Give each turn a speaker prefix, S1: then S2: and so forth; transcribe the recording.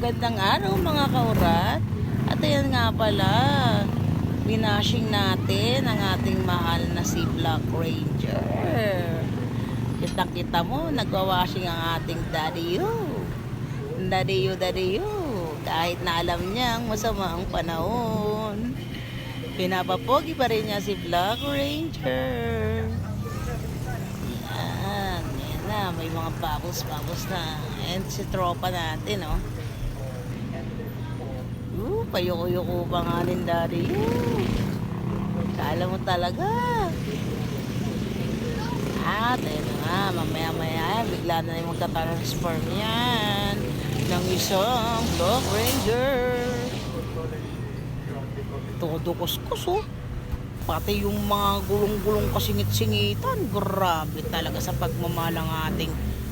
S1: magandang araw mga kaurat. At ayan nga pala, binashing natin ang ating mahal na si Black Ranger. Kita-kita mo, nagwawashing ang ating Daddy U. Daddy U, Daddy U. Kahit na alam niya ang masama ang panahon, pinapapogi pa rin niya si Black Ranger. Yan na, may mga bubbles na. And si tropa natin, oh. Payuko-yuko pa nga rin Daddy. Kala mo talaga. At ayun nga, mamaya-maya, bigla na yung magka-transform yan ng isang Black Ranger. Todo kuskus, oh. Pati yung mga gulong-gulong kasingit-singitan. Grabe talaga sa pagmamahal ng ating